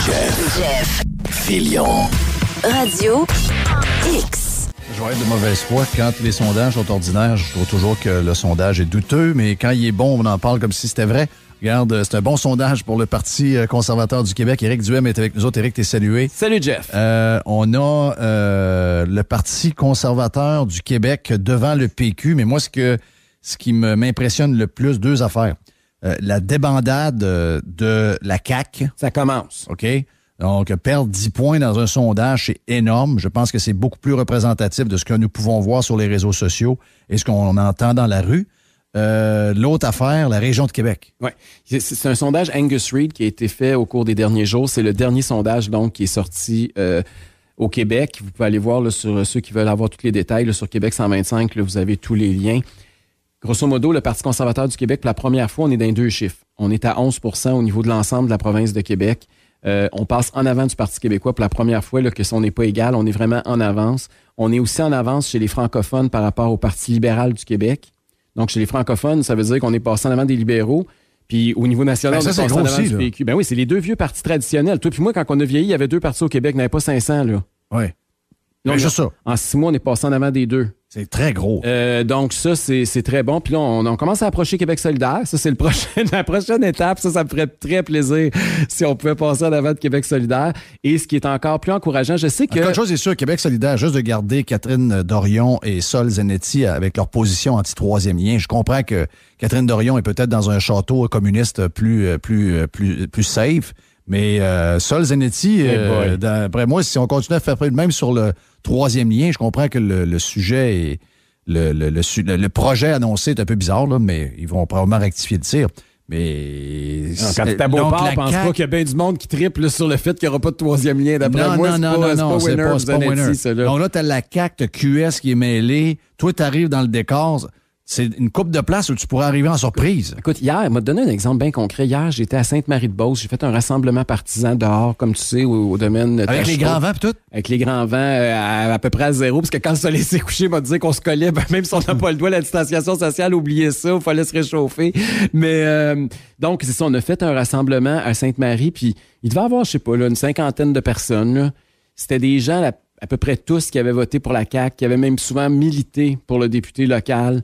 Jeff Fillion. Radio X. Je vais être de mauvaise foi. Quand les sondages sont ordinaires, je trouve toujours que le sondage est douteux, mais quand il est bon, on en parle comme si c'était vrai. Regarde, c'est un bon sondage pour le Parti conservateur du Québec. Éric Duhem est avec nous autres. Éric, t'es salué. Salut, Jeff. On a le Parti conservateur du Québec devant le PQ, mais moi, ce qui m'impressionne le plus, deux affaires. La débandade de la CAQ. Ça commence. OK? Donc, perdre 10 points dans un sondage, c'est énorme. Je pense que c'est beaucoup plus représentatif de ce que nous pouvons voir sur les réseaux sociaux et ce qu'on entend dans la rue. L'autre affaire, la région de Québec. Oui. C'est un sondage Angus Reid qui a été fait au cours des derniers jours. C'est le dernier sondage donc qui est sorti au Québec. Vous pouvez aller voir là, sur ceux qui veulent avoir tous les détails. Là, sur Québec 125, là, vous avez tous les liens. Grosso modo, le Parti conservateur du Québec, pour la première fois, on est dans 2 chiffres. On est à 11 % au niveau de l'ensemble de la province de Québec. On passe en avant du Parti québécois pour la première fois, là, que si on n'est pas égal, on est vraiment en avance. On est aussi en avance chez les francophones par rapport au Parti libéral du Québec. Donc, chez les francophones, ça veut dire qu'on est passé en avant des libéraux. Puis, au niveau national, on est passé en avant du PQ. Ben oui, c'est les 2 vieux partis traditionnels. Toi puis moi, quand on a vieilli, il y avait 2 partis au Québec, il n'y en avait pas 500, là. Oui. Donc, juste ça. En 6 mois, on est passé en avant des 2. C'est très gros. Donc, ça, c'est très bon. Puis là, on commence à approcher Québec solidaire. Ça, c'est la prochaine étape. Ça me ferait très plaisir si on pouvait passer en avant de Québec solidaire. Et ce qui est encore plus encourageant, je sais que... Quelque chose est sûr, Québec solidaire, juste de garder Catherine Dorion et Sol Zanetti avec leur position anti-troisième lien. Je comprends que Catherine Dorion est peut-être dans un château communiste plus safe, mais Sol Zanetti, d'après moi, si on continue à faire même sur le troisième lien, je comprends que le sujet est... Le projet annoncé est un peu bizarre, là, mais ils vont probablement rectifier le tir. Mais... Quand t'as beau part, pense pas qu'il y a bien du monde qui triple sur le fait qu'il n'y aura pas de troisième lien. D'après moi, c'est pas winner. Donc là, t'as la CAQ, t'as QS qui est mêlée. Toi, t'arrives dans le décor. C'est une coupe de place où tu pourrais arriver en surprise. Écoute, hier, elle m'a donné un exemple bien concret. Hier, j'étais à Sainte-Marie-de-Beauce. J'ai fait un rassemblement partisan dehors, comme tu sais, au domaine... Avec les grands vents et tout? Avec les grands vents à peu près à 0, parce que quand le soleil s'est couché, il m'a dit qu'on se collait. Ben, même si on n'a pas le doigt, la distanciation sociale, oubliez ça, il fallait se réchauffer. Mais donc, c'est ça, on a fait un rassemblement à Sainte-Marie, puis il devait y avoir, je sais pas, là, une 50aine de personnes. Là. C'était des gens, à peu près tous, qui avaient voté pour la CAQ, qui avaient même souvent milité pour le député local.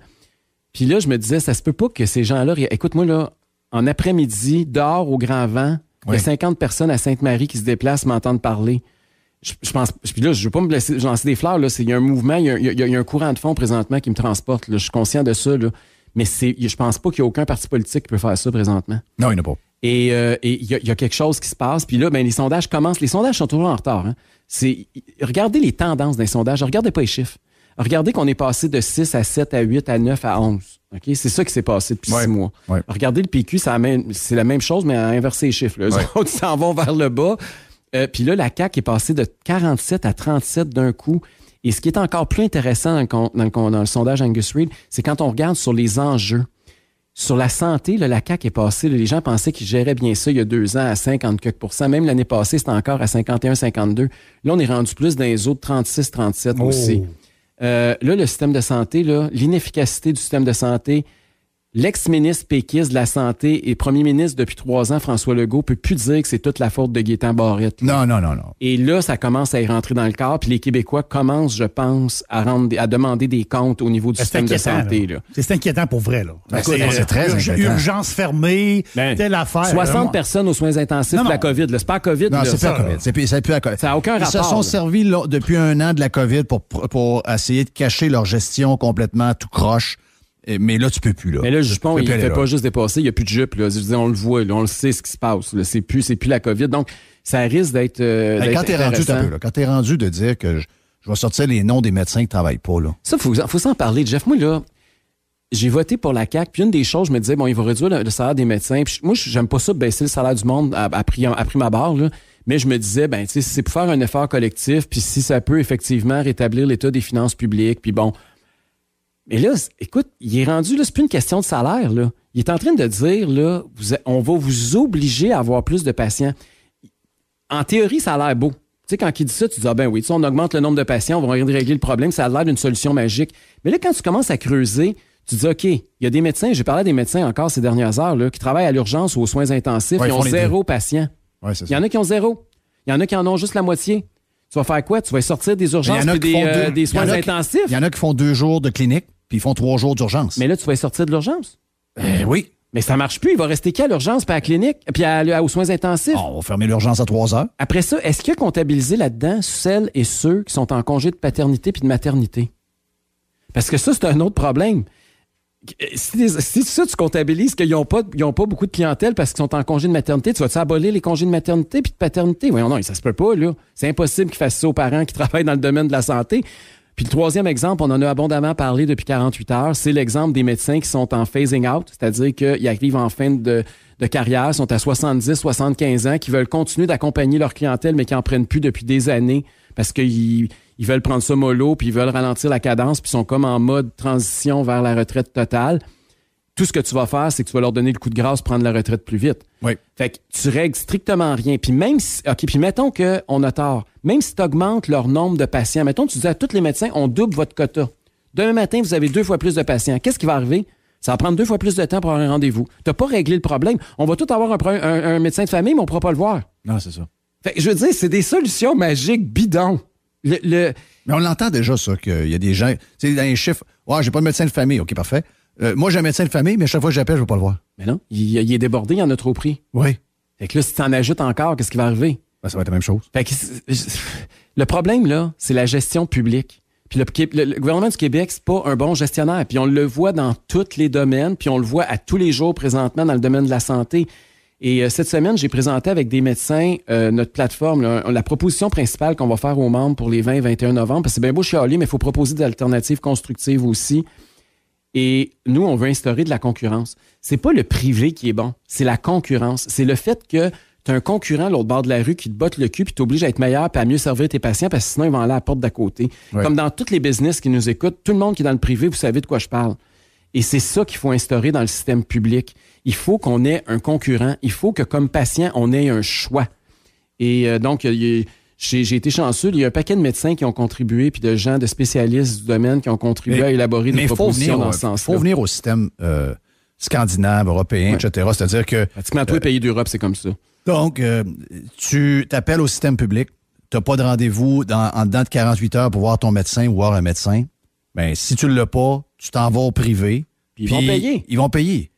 Puis là, je me disais, ça se peut pas que ces gens-là... Écoute-moi, là, en après-midi, dehors au grand vent, il y a 50 personnes à Sainte-Marie qui se déplacent, m'entendent parler. Je pense... Puis là, je veux pas me lancer des fleurs, là. Il y a un mouvement, il y a un courant de fond présentement qui me transporte. Là. Je suis conscient de ça, là. Mais je pense pas qu'il y a aucun parti politique qui peut faire ça présentement. Non, il n'y en a pas. Et il y a quelque chose qui se passe. Puis là, ben, les sondages commencent. Les sondages sont toujours en retard. Hein. Regardez les tendances des sondages. Regardez pas les chiffres. Regardez qu'on est passé de 6 à 7 à 8 à 9 à 11. Okay? C'est ça qui s'est passé depuis 6 mois. Ouais. Regardez le PQ, c'est la même chose, mais à inverser les chiffres. Là. Eux autres s'en vont vers le bas. Puis là, la CAQ est passée de 47 à 37 d'un coup. Et ce qui est encore plus intéressant dans le sondage Angus Reid, c'est quand on regarde sur les enjeux. Sur la santé, là, la CAQ est passée. Là, les gens pensaient qu'ils géraient bien ça il y a 2 ans à 50 quelques %. Même l'année passée, c'était encore à 51-52. Là, on est rendu plus dans les autres 36-37 aussi. Là, le système de santé, là, l'inefficacité du système de santé, l'ex-ministre péquiste de la Santé et premier ministre depuis 3 ans, François Legault, ne peut plus dire que c'est toute la faute de Gaétan Barrette. Non. Et là, ça commence à y rentrer dans le corps, puis les Québécois commencent, je pense, à demander des comptes au niveau du système de santé. Là. C'est inquiétant pour vrai. Là. C'est très inquiétant. Urgence fermée, telle affaire. 60 personnes aux soins intensifs de la COVID. Là. C'est pas la COVID. Non, là, c'est pas la COVID. C'est plus la COVID. Ça n'a aucun rapport. Ils se sont servis là, depuis 1 an de la COVID pour essayer de cacher leur gestion complètement tout croche. Mais là, tu peux plus. Là. Mais là, Jupon, il ne fait pas juste dépasser, il n'y a plus de jupe. Là. Je veux dire, on le voit, là, on le sait ce qui se passe. Là. C'est plus la COVID. Donc, ça risque d'être. Quand t'es rendu de dire que je vais sortir les noms des médecins qui ne travaillent pas. Là. Ça, faut s'en parler. Jeff, moi, là, j'ai voté pour la CAQ. Puis une des choses, je me disais, bon, il va réduire le salaire des médecins. Puis moi, j'aime pas ça baisser le salaire du monde à prix ma barre. Là. Mais je me disais, ben, tu sais, c'est pour faire un effort collectif. Puis si ça peut effectivement rétablir l'état des finances publiques. Puis bon. Mais là, écoute, il est rendu, là, c'est plus une question de salaire, là. Il est en train de dire, là, on va vous obliger à avoir plus de patients. En théorie, ça a l'air beau. Tu sais, quand il dit ça, tu dis, ah ben oui, on augmente le nombre de patients, on va régler le problème, ça a l'air d'une solution magique. Mais là, quand tu commences à creuser, tu dis, OK, il y a des médecins, j'ai parlé à des médecins encore ces dernières heures, là, qui travaillent à l'urgence ou aux soins intensifs, ils ont 0 patients. Ouais, c'est ça. Il y en a qui ont 0. Il y en a qui en ont juste la moitié. Tu vas faire quoi? Tu vas sortir des urgences et des soins intensifs? Il y en a qui font 2 jours de clinique, puis ils font 3 jours d'urgence. Mais là, tu vas sortir de l'urgence? Oui. Mais ça marche plus. Il va rester qui à l'urgence, puis à la clinique, puis aux soins intensifs? On va fermer l'urgence à 3 heures. Après ça, est-ce qu'il y a comptabilisé là-dedans celles et ceux qui sont en congé de paternité puis de maternité? Parce que ça, c'est un autre problème. Si ça, tu comptabilises qu'ils n'ont pas beaucoup de clientèle parce qu'ils sont en congé de maternité, tu vas-tu abolir les congés de maternité puis de paternité? Voyons, non, ça se peut pas, là. C'est impossible qu'ils fassent ça aux parents qui travaillent dans le domaine de la santé. Puis le troisième exemple, on en a abondamment parlé depuis 48 heures, c'est l'exemple des médecins qui sont en phasing out, c'est-à-dire qu'ils arrivent en fin de carrière, sont à 70, 75 ans, qui veulent continuer d'accompagner leur clientèle, mais qui n'en prennent plus depuis des années parce qu'ils veulent prendre ça mollo, puis ils veulent ralentir la cadence, puis sont comme en mode transition vers la retraite totale. Tout ce que tu vas faire, c'est que tu vas leur donner le coup de grâce, prendre la retraite plus vite. Oui. Fait que tu règles strictement rien. Puis même si, OK, puis mettons qu'on a tort. Même si tu augmentes leur nombre de patients, mettons tu dis à tous les médecins, on double votre quota. Demain matin, vous avez 2 fois plus de patients. Qu'est-ce qui va arriver? Ça va prendre 2 fois plus de temps pour avoir un rendez-vous. Tu n'as pas réglé le problème. On va tous avoir un médecin de famille, mais on ne pourra pas le voir. Non, c'est ça. Fait que je veux dire, c'est des solutions magiques bidons. Mais on l'entend déjà, ça, qu'il y a des gens... Tu sais, dans les chiffres, ouais, j'ai pas de médecin de famille. OK, parfait. Moi, j'ai un médecin de famille, mais chaque fois que j'appelle, je ne veux pas le voir. Mais non, il est débordé, il en a trop pris. Oui. Fait que là, si tu en ajoutes encore, qu'est-ce qui va arriver? Ben, ça va être la même chose. Fait que le problème, là, c'est la gestion publique. Puis le gouvernement du Québec, c'est pas un bon gestionnaire. Puis on le voit dans tous les domaines, puis on le voit à tous les jours présentement dans le domaine de la santé. Et cette semaine, j'ai présenté avec des médecins notre plateforme, la proposition principale qu'on va faire aux membres pour les 20 et 21 novembre, parce que c'est bien beau chialer, mais il faut proposer des alternatives constructives aussi. Et nous, on veut instaurer de la concurrence. C'est pas le privé qui est bon, c'est la concurrence. C'est le fait que tu as un concurrent à l'autre bord de la rue qui te botte le cul puis t'oblige à être meilleur puis à mieux servir tes patients parce que sinon, ils vont aller à la porte d'à côté. Ouais. Comme dans tous les business qui nous écoutent, tout le monde qui est dans le privé, vous savez de quoi je parle. Et c'est ça qu'il faut instaurer dans le système public. Il faut qu'on ait un concurrent. Il faut que, comme patient, on ait un choix. Et donc, j'ai été chanceux. Il y a un paquet de médecins qui ont contribué puis de gens, de spécialistes du domaine qui ont contribué à élaborer des propositions dans ce sens-là. Il faut venir au système scandinave, européen, etc. C'est-à-dire que... Pratiquement tous les pays d'Europe, c'est comme ça. Donc, tu t'appelles au système public, tu n'as pas de rendez-vous en dedans de 48 heures pour voir ton médecin ou voir un médecin. Bien, si tu ne l'as pas, tu t'en vas au privé. Puis ils vont payer. Ils vont payer.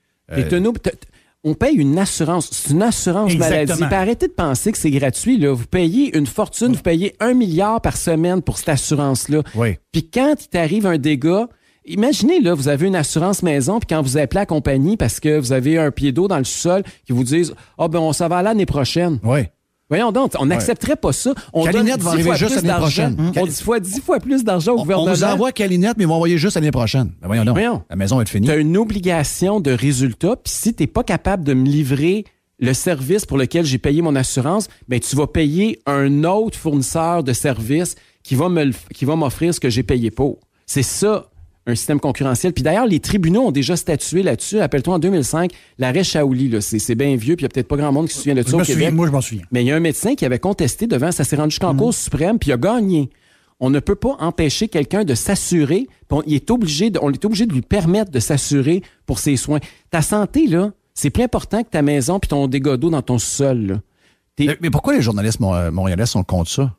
On paye une assurance. C'est une assurance maladie. Puis arrêtez de penser que c'est gratuit. Là. Vous payez une fortune, vous payez 1 milliard par semaine pour cette assurance-là. Oui. Puis quand il t'arrive un dégât, imaginez, là, vous avez une assurance maison, puis quand vous appelez la compagnie parce que vous avez un pied d'eau dans le sous-sol, qui vous disent « Ah, ben ça va l'année prochaine. » Oui. Voyons donc, on n'accepterait pas ça. On Calinette va arriver juste l'année prochaine. On dit 10 fois plus d'argent au gouvernement. On vous envoie Calinette, mais ils vont envoyer juste l'année prochaine. Ben voyons donc. La maison va être finie. Tu as une obligation de résultat, puis si tu n'es pas capable de me livrer le service pour lequel j'ai payé mon assurance, ben tu vas payer un autre fournisseur de services qui va m'offrir ce que j'ai payé pour. C'est ça, un système concurrentiel. Puis d'ailleurs, les tribunaux ont déjà statué là-dessus. Rappelle-toi, en 2005, l'arrêt Shaouli, là, c'est bien vieux, puis il n'y a peut-être pas grand monde qui se souvient de ça au Québec. Moi, je m'en souviens. Mais il y a un médecin qui avait contesté devant, ça s'est rendu jusqu'en Cour suprême, puis il a gagné. On ne peut pas empêcher quelqu'un de s'assurer, puis on est obligé de lui permettre de s'assurer pour ses soins. Ta santé, là, c'est plus important que ta maison puis ton dégât d'eau dans ton sol. Mais pourquoi les journalistes montréalais sont contre ça?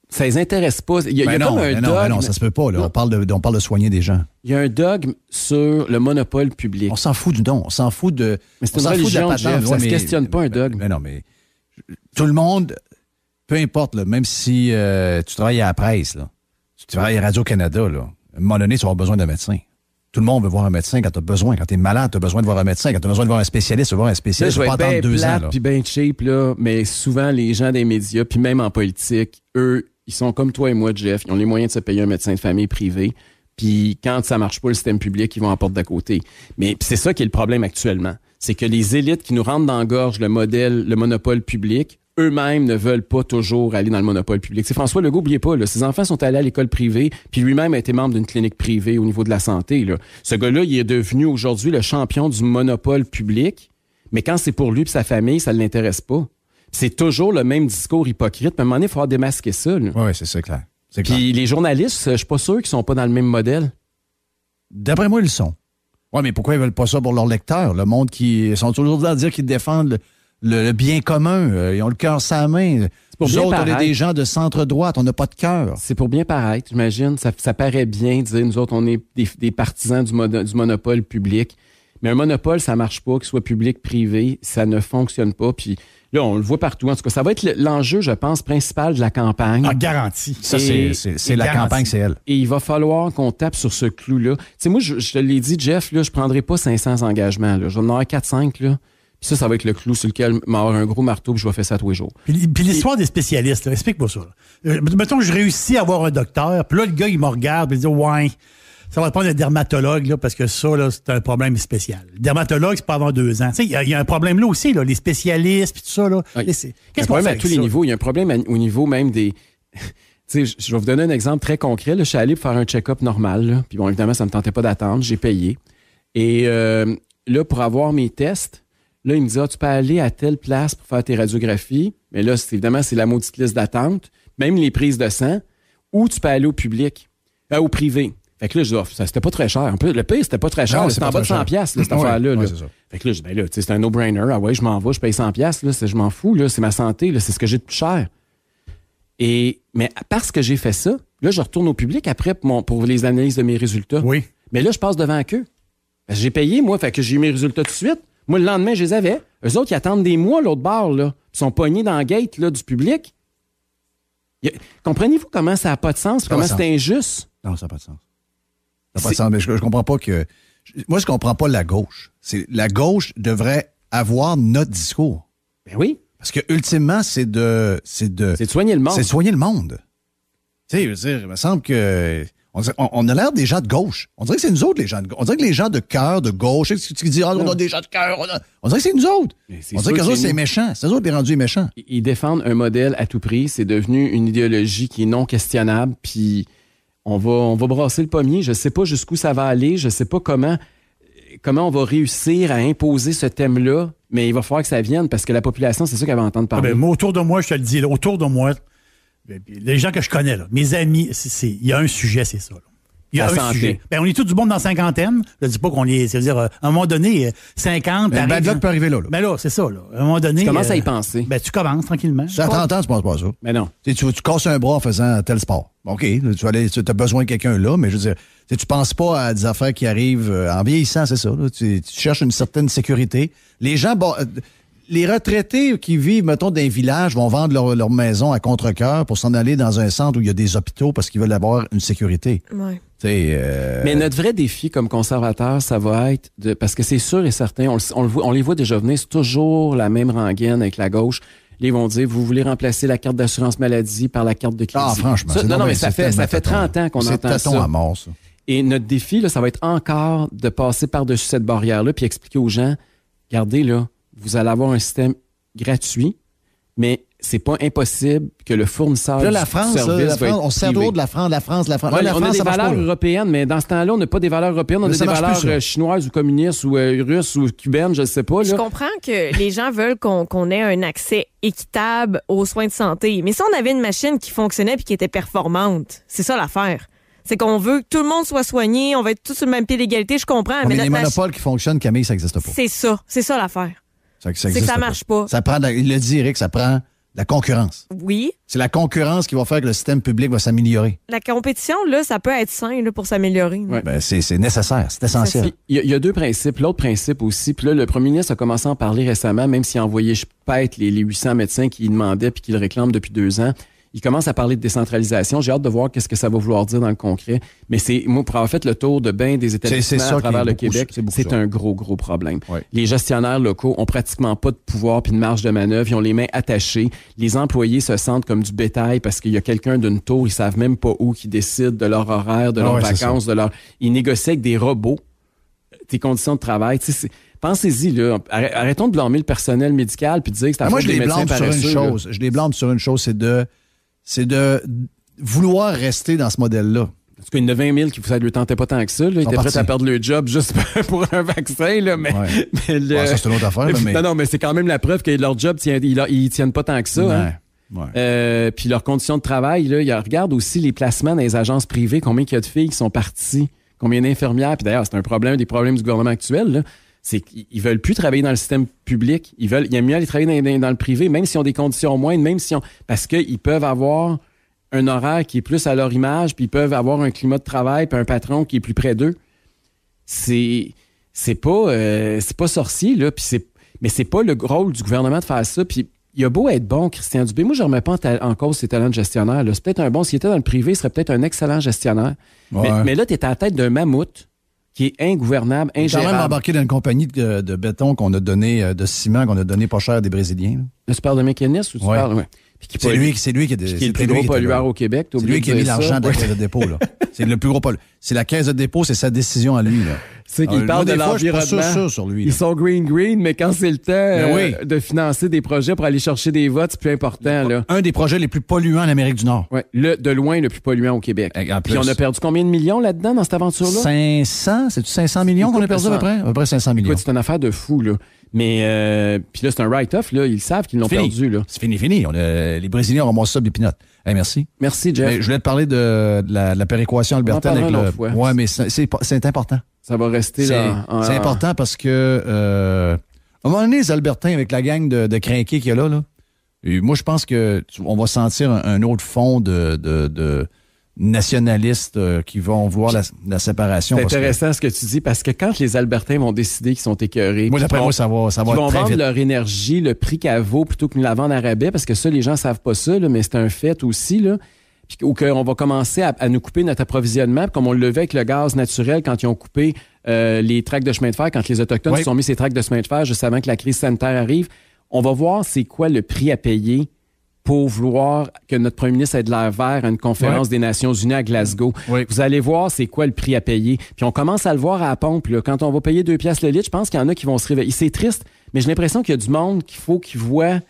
Ça les intéresse pas. Il y a comme un dogme. Non, ça se peut pas. Là. On parle de soigner des gens. Il y a un dogme sur le monopole public. On s'en fout du don. On s'en fout de. Mais c'est une religion, Jeff. Ça ne se questionne pas un dogme. Mais non, mais tout le monde, peu importe, là, même si tu travailles à la presse, là, tu travailles à Radio-Canada, là, à un moment donné, tu vas avoir besoin d'un médecin. Tout le monde veut voir un médecin quand tu as besoin. Quand tu es malade, tu as besoin de voir un médecin. Quand tu as besoin de voir un spécialiste, tu veux voir un spécialiste. Là, je vais pas être attendre 2 ans. Puis bien cheap, là, mais souvent, les gens des médias, puis même en politique, eux, ils sont comme toi et moi, Jeff. Ils ont les moyens de se payer un médecin de famille privé. Puis quand ça marche pas, le système public, ils vont en porte d'à côté. Mais c'est ça qui est le problème actuellement. C'est que les élites qui nous rentrent dans la gorge le monopole public, eux-mêmes ne veulent pas toujours aller dans le monopole public. C'est François Legault, n'oubliez pas, là, ses enfants sont allés à l'école privée, puis lui-même a été membre d'une clinique privée au niveau de la santé. Là. Ce gars-là, il est devenu aujourd'hui le champion du monopole public, mais quand c'est pour lui et sa famille, ça ne l'intéresse pas. C'est toujours le même discours hypocrite. À un moment donné, il faudra démasquer ça. Oui, c'est ça, clair. Puis les journalistes, je suis pas sûr qu'ils sont pas dans le même modèle. D'après moi, ils le sont. Oui, mais pourquoi ils veulent pas ça pour leurs lecteurs? Le monde qui sont toujours là à dire qu'ils défendent le bien commun. Ils ont le cœur sur la main. Nous autres, on est des gens de centre-droite. On n'a pas de cœur. C'est pour bien paraître, j'imagine. Ça paraît bien de dire, nous autres, on est des partisans du monopole public. Mais un monopole, ça marche pas, qu'il soit public, privé, ça ne fonctionne pas. Puis là, on le voit partout. En tout cas, ça va être l'enjeu, je pense, principal de la campagne. En garantie. Ça, c'est la campagne, c'est elle. Et il va falloir qu'on tape sur ce clou-là. Tu sais, moi, je te l'ai dit, Jeff, là, je prendrai pas 500 engagements. Là. Je vais en avoir 4-5, là. Puis ça va être le clou sur lequel m'avoir un gros marteau, puis je vais faire ça tous les jours. Puis l'histoire des spécialistes, là, explique-moi ça. Mettons que je réussis à avoir un docteur, puis là, le gars, il me regarde, puis il dit « Ouais, ça va prendre un dermatologue, là, parce que ça, là, c'est un problème spécial. » Le dermatologue, c'est pas avant 2 ans. Tu sais, il y a un problème là aussi, là, les spécialistes, puis tout ça. Là. Oui. Qu'est-ce qu'on fait à tous les niveaux? Il y a un problème au niveau même des... Tu sais, je vais vous donner un exemple très concret. Là, je suis allé pour faire un check-up normal. Là. Puis bon, évidemment, ça ne me tentait pas d'attendre. J'ai payé. Et là, pour avoir mes tests, là, il me dit, tu peux aller à telle place pour faire tes radiographies. Mais là, évidemment, c'est la maudite liste d'attente. Même les prises de sang. Ou tu peux aller au public, au privé. Fait que là, je dis, ça, c'était pas très cher. Un peu, le pire, c'était pas très cher. C'était en bas de 100$, là, cette affaire-là. Là. Fait que là, je dis, là, c'est un no-brainer. Ah ouais, je m'en vais, je paye 100$. Là, je m'en fous. Là, c'est ma santé. Là, c'est ce que j'ai de plus cher. Mais parce que j'ai fait ça, là, je retourne au public après pour les analyses de mes résultats. Oui. Mais là, je passe devant eux. J'ai payé, moi, fait que j'ai eu mes résultats tout de suite. Moi, le lendemain, je les avais. Eux autres, ils attendent des mois, l'autre bord, là. Ils sont pognés dans la gate là, du public. Comprenez-vous comment ça n'a pas de sens? Comment c'est injuste? Non, ça n'a pas de sens. Ça n'a pas de sens. Mais je comprends pas que... Moi, je comprends pas la gauche. La gauche devrait avoir notre discours. Ben oui. Parce que, ultimement, c'est de soigner le monde. C'est de soigner le monde. Tu sais, je veux dire, il me semble que... On a l'air des gens de gauche. On dirait que c'est nous autres, les gens de gauche. On dirait que les gens de cœur, de gauche, tu dis, on a des gens de cœur. On dirait que c'est nous autres. On dirait que c'est méchant. C'est eux autres les rendus méchants. Ils défendent un modèle à tout prix. C'est devenu une idéologie qui est non questionnable. Puis on va brasser le pommier. Je sais pas jusqu'où ça va aller. Je sais pas comment on va réussir à imposer ce thème-là. Mais il va falloir que ça vienne parce que la population, c'est ça qu'elle va entendre parler. Moi, autour de moi, je te le dis, là, autour de moi, les gens que je connais, là, mes amis, il y a un sujet, c'est ça. Là. Il y a un sujet. On est tous du monde dans la cinquantaine. Je ne dis pas qu'on est. C'est-à-dire, à un moment donné, 50. Le bad luck peut arriver là. Ben là, c'est ça. Là. À un moment donné. Tu commences à y penser. Tu commences tranquillement. À 30 ans, tu ne penses pas à ça. Mais non. Tu casses un bras en faisant tel sport. OK, tu as besoin de quelqu'un là, mais je veux dire, tu ne penses pas à des affaires qui arrivent en vieillissant, c'est ça. Là. Tu cherches une certaine sécurité. Les gens. Les retraités qui vivent, mettons, dans un village vont vendre leur maison à contre-cœur pour s'en aller dans un centre où il y a des hôpitaux parce qu'ils veulent avoir une sécurité. Ouais. Mais notre vrai défi comme conservateur, ça va être parce que c'est sûr et certain, on les voit déjà venir, c'est toujours la même rengaine avec la gauche. Ils vont dire, vous voulez remplacer la carte d'assurance maladie par la carte de crédit. Ah, franchement. Mais ça fait 30 ans qu'on entend ça. C'est tâton à mort, ça. Et notre défi, là, ça va être encore de passer par-dessus cette barrière-là puis expliquer aux gens, regardez, là, vous allez avoir un système gratuit, mais c'est pas impossible que le fournisseur là, la France, on se sert de la France. Ouais, on a des valeurs européennes, mais dans ce temps-là, on n'a pas des valeurs européennes, on a des valeurs chinoises ou communistes ou russes ou cubaines, je ne sais pas. Là. Je comprends que les gens veulent qu'on ait un accès équitable aux soins de santé, mais si on avait une machine qui fonctionnait et qui était performante, c'est ça l'affaire. C'est qu'on veut que tout le monde soit soigné, on va être tous sur le même pied d'égalité, je comprends. Mais les monopoles qui fonctionnent, Camille, ça n'existe pas. C'est ça l'affaire. C'est que ça marche pas. Ça prend, il le dit, Eric, ça prend la concurrence. Oui. C'est la concurrence qui va faire que le système public va s'améliorer. La compétition, là, ça peut être sain là, pour s'améliorer. Ouais. C'est nécessaire, c'est essentiel. Il y a 2 principes. L'autre principe aussi, puis là, le premier ministre a commencé à en parler récemment, même s'il a envoyé pète les 800 médecins qui demandaient puis qui le réclament depuis 2 ans. Il commence à parler de décentralisation. J'ai hâte de voir qu'est-ce que ça va vouloir dire dans le concret. Mais moi, pour avoir fait le tour de bien des établissements à travers le Québec, c'est un gros problème. Ouais. Les gestionnaires locaux ont pratiquement pas de pouvoir puis de marge de manœuvre. Ils ont les mains attachées. Les employés se sentent comme du bétail parce qu'il y a quelqu'un d'une tour, ils savent même pas où, qui décide de leur horaire, de leurs vacances, Ils négocient avec des robots tes conditions de travail. Pensez-y, là. Arrêtons de blâmer le personnel médical puis de dire que c'est à cause des médecins paresseux. Je les blâme sur une chose, c'est de vouloir rester dans ce modèle-là. Parce qu'il y en a 20 000 qui ne lui tentaient pas tant que ça. Là. Ils étaient prêts à perdre le job juste pour un vaccin. Là, mais, ça, c'est une autre affaire. Mais... Non, mais c'est quand même la preuve que leur job, ils tiennent pas tant que ça. Ouais. Hein. Ouais. Puis leurs conditions de travail, là, regarde aussi les placements dans les agences privées, combien il y a de filles qui sont parties, combien d'infirmières. Puis d'ailleurs, c'est des problèmes du gouvernement actuel. Là. c'est qu'ils veulent plus travailler dans le système public. Ils aiment mieux aller travailler dans le privé, même s'ils ont des conditions moindres, parce qu'ils peuvent avoir un horaire qui est plus à leur image, puis ils peuvent avoir un climat de travail, puis un patron qui est plus près d'eux. C'est pas sorcier, là, mais c'est pas le rôle du gouvernement de faire ça, puis il a beau être bon, Christian Dubé. Moi, je ne remets pas en cause ses talents de gestionnaire. Là. C'est peut-être un bon. S'il était dans le privé, il serait peut-être un excellent gestionnaire. Ouais. Mais là, tu es à la tête d'un mammouth qui est ingouvernable, ingérable. Quand même embarqué dans une compagnie de béton qu'on a donné, de ciment qu'on a donné pas cher à des Brésiliens. Là, tu parles de mécanisme ou tu parles... Ouais. C'est lui qui est le plus gros pollueur au Québec. C'est lui qui a mis l'argent de la Caisse de dépôt. Là. C'est le plus gros pollueur. C'est la Caisse de dépôt, c'est sa décision à lui. Là. C'est qu'il parle de l'environnement. Je suis pas sûr sur lui. Ils sont green, mais quand c'est le temps de financer des projets pour aller chercher des votes, c'est plus important. Là. Un des projets les plus polluants en Amérique du Nord. Ouais, de loin le plus polluant au Québec. Puis on a perdu combien de millions là-dedans dans cette aventure-là? 500? C'est-tu 500 millions qu'on a perdu à peu près 500 millions. Écoute, c'est une affaire de fou, là. Mais puis là, c'est un write-off, là. Ils savent qu'ils l'ont perdu, là. C'est fini. Les Brésiliens ont ramassé ça des pinottes. Hey, merci. Merci, Jeff. Je voulais te parler de la péréquation albertaine avec le. Ouais, mais c'est important. Ça va rester là. C'est important parce que à un moment donné, les Albertains, avec la gang de crinqués qu'il y a là, et moi, je pense que on va sentir un autre fond de nationalistes qui vont voir la séparation. C'est intéressant ce que tu dis, parce que quand les Albertains vont décider qu'ils sont écœurés... Moi, d'après moi, ça va très vite. Ils vont vendre leur énergie, le prix qu'elle vaut, plutôt que de la vendre à rabais, parce que ça, les gens savent pas ça, là, mais c'est un fait aussi, là. Ou qu'on va commencer à nous couper notre approvisionnement, comme on le levait avec le gaz naturel quand ils ont coupé les tracts de chemin de fer, quand les Autochtones se sont mis ces tracts de chemin de fer juste avant que la crise sanitaire arrive. On va voir c'est quoi le prix à payer pour vouloir que notre premier ministre ait de l'air vert à une conférence des Nations Unies à Glasgow. Oui. Vous allez voir c'est quoi le prix à payer. Puis on commence à le voir à la pompe. Là. Quand on va payer 2 piastres le litre, je pense qu'il y en a qui vont se réveiller. C'est triste, mais j'ai l'impression qu'il y a du monde qu'il faut qu'ils voient.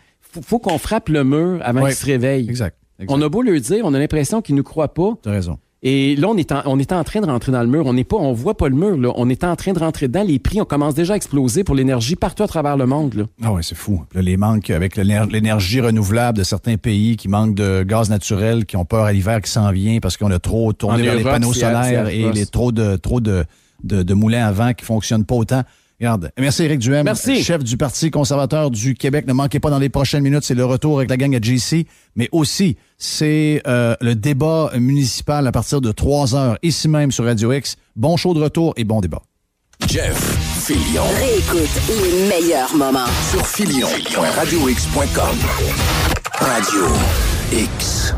Faut qu'on frappe le mur avant qu'ils se réveillent. Exact. On a beau le dire, on a l'impression qu'ils ne nous croient pas. T'as raison. Et là, on est en train de rentrer dans le mur. On voit pas le mur, là. On est en train de rentrer dedans. Les prix, on commence déjà à exploser pour l'énergie partout à travers le monde, là. Ah ouais, c'est fou. Là, les manques avec l'énergie renouvelable de certains pays qui manquent de gaz naturel, qui ont peur à l'hiver qui s'en vient parce qu'on a trop tourné vers les panneaux solaires et trop de moulins à vent qui fonctionnent pas autant. Regarde. Merci Éric Duhem, chef du Parti conservateur du Québec. Ne manquez pas dans les prochaines minutes, c'est le retour avec la gang à JC, mais aussi c'est le débat municipal à partir de 3h ici même sur Radio X. Bon show de retour et bon débat. Jeff Filion. Réécoute les meilleurs moments sur filion.radiox.com. Radio X.